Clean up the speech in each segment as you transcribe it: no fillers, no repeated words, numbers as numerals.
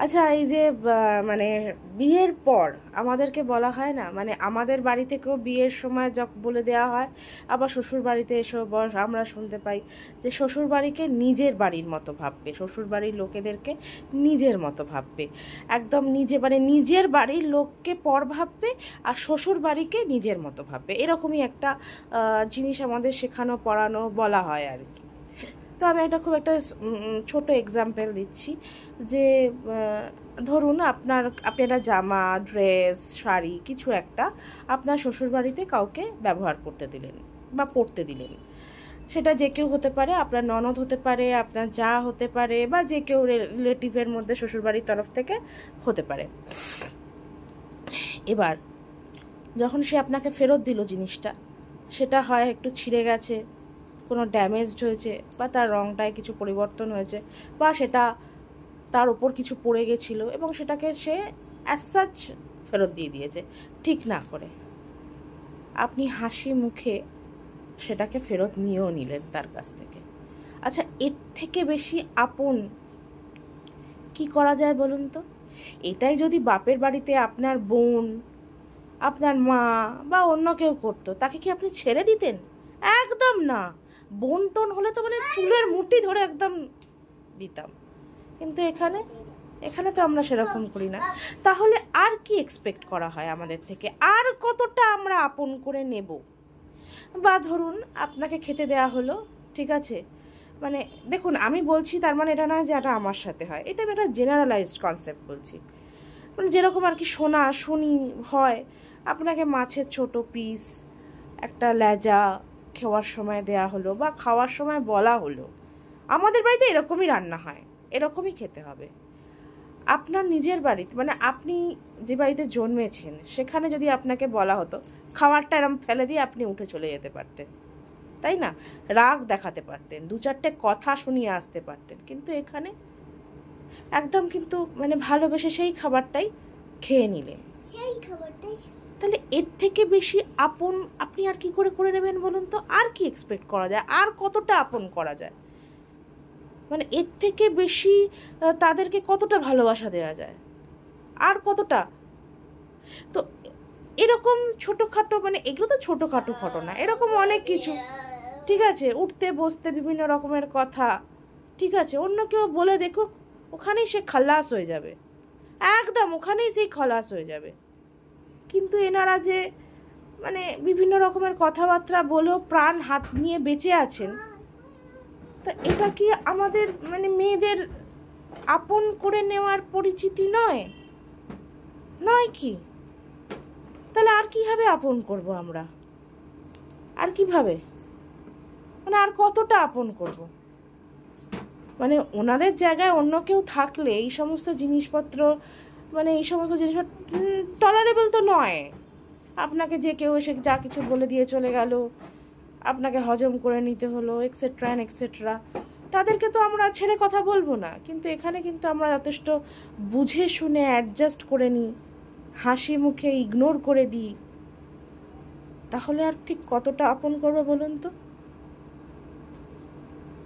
আচ্ছা, এই যে মানে বিয়ের পর আমাদেরকে বলা হয় না, মানে আমাদের বাড়ি থেকেও বিয়ের সময় বলে দেওয়া হয়, আবার শ্বশুর বাড়িতে এসেও আমরা শুনতে পাই যে শ্বশুর বাড়িকে নিজের বাড়ির মতো ভাববে, শ্বশুর বাড়ির লোকেদেরকে নিজের মতো ভাববে, একদম মানে নিজের বাড়ির লোককে পর ভাববে আর শ্বশুর বাড়িকে নিজের মতো ভাববে, এরকমই একটা জিনিস আমাদের শেখানো পড়ানো বলা হয় আর কি। তো আমি খুব একটা ছোট এক্সাম্পল দিচ্ছি যে ধরুন আপনারা জামা, ড্রেস, শাড়ি কিছু একটা আপনার শ্বশুরবাড়িতে কাউকে ব্যবহার করতে দিলেন বা পরতে দিলেন। সেটা যে কেউ হতে পারে, আপনার ননদ হতে পারে, আপনার যা হতে পারে, বা যে কেউ রিলেটিভের মধ্যে শ্বশুরবাড়ির তরফ থেকে হতে পারে। এবার যখন সে আপনাকে ফেরত দিল জিনিসটা, সেটা হয় একটু ছিঁড়ে গেছে, কোনো ড্যামেজড হয়েছে, বা তার রঙটায় কিছু পরিবর্তন হয়েছে, বা সেটা তার ওপর কিছু পড়ে গেছিলো এবং সেটাকে সে অ্যাজ সাচ ফেরত দিয়ে দিয়েছে ঠিক না করে। আপনি হাসি মুখে সেটাকে ফেরত নিয়েও নিলেন তার কাছ থেকে। আচ্ছা, এর থেকে বেশি আপন কি করা যায় বলুন তো? এটাই যদি বাপের বাড়িতে আপনার বোন, আপনার মা বা অন্য কেউ করতো, তাকে কি আপনি ছেড়ে দিতেন? একদম না। বোন টোন হলে তো মানে চুলের মুঠি ধরে একদম দিতাম, কিন্তু এখানে তো আমরা সেরকম করি না। তাহলে আর কি এক্সপেক্ট করা হয় আমাদের থেকে? আর কতটা আমরা আপন করে নেব? বা ধরুন আপনাকে খেতে দেয়া হলো, ঠিক আছে, মানে দেখুন আমি বলছি তার মানে এটা নয় যে এটা আমার সাথে হয়, এটা আমি একটা জেনারেলাইজড কনসেপ্ট বলছি, মানে যেরকম আর কি শুনি হয়, আপনাকে মাছের ছোট পিস, একটা লেজা খাওয়ার সময় দেয়া হলো বা খাওয়ার সময় বলা হলো, আমাদের বাড়িতে এরকমই রান্না হয়, এরকমই খেতে হবে। আপনার নিজের বাড়িতে, মানে আপনি যে বাড়িতে জন্মেছেন সেখানে যদি আপনাকে বলা হতো, খাবারটা এরম ফেলে দিয়ে আপনি উঠে চলে যেতে পারতেন, তাই না? রাগ দেখাতে পারতেন, দু চারটে কথা শুনিয়ে আসতে পারতেন, কিন্তু এখানে একদম কিন্তু মানে ভালোবেসে সেই খাবারটাই খেয়ে নিলেন। তাহলে এর থেকে বেশি আপন আপনি আর কি করে নেবেন বলুন তো? আর কি এক্সপেক্ট করা যায়? আর কতটা আপন করা যায়? মানে এর থেকে বেশি তাদেরকে কতটা ভালোবাসা দেওয়া যায়? আর কতটা? তো এরকম ছোটোখাটো, মানে এগুলো তো ছোটোখাটো ঘটনা, এরকম অনেক কিছু, ঠিক আছে, উঠতে বসতে বিভিন্ন রকমের কথা, ঠিক আছে, অন্য কেউ বলে দেখুক, ওখানেই সে খালাস হয়ে যাবে, একদম ওখানেই সেই খালাস হয়ে যাবে। কিন্তু এনারা যে মানে বিভিন্ন রকমের কথাবার্তা বলেও প্রাণ হাত নিয়ে বেঁচে আছেন, তা এটা কি আমাদের মানে মেয়েদের আপন করে নেওয়ার পরিচিতি নয়? নয় কি? তাহলে আর কিভাবে আপন করব আমরা? আর কিভাবে, মানে আর কতটা আপন করব? মানে ওনাদের জায়গায় অন্য কেউ থাকলে এই সমস্ত জিনিসপত্র টলারেবল তো নয়। আপনাকে যে কেউ এসে যা কিছু বলে দিয়ে চলে গেল, আপনাকে হজম করে নিতে হলো, এক্সেট্রা অ্যান্ড এক্সেট্রা, তাদেরকে তো আমরা ছেড়ে কথা বলবো না, কিন্তু এখানে কিন্তু আমরা যথেষ্ট বুঝে শুনে অ্যাডজাস্ট করে নিই, হাসি মুখে ইগনোর করে দিই। তাহলে আর ঠিক কতটা আপন করবো বলুন তো?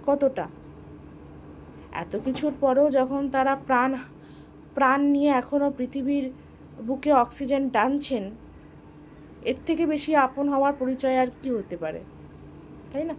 কতটা? এত কিছুর পরেও যখন তারা প্রাণ নিয়ে এখনও পৃথিবীর বুকে অক্সিজেন টানছেন, এর থেকে বেশি আপন হওয়ার পরিচয় আর কি হতে পারে, তাই না?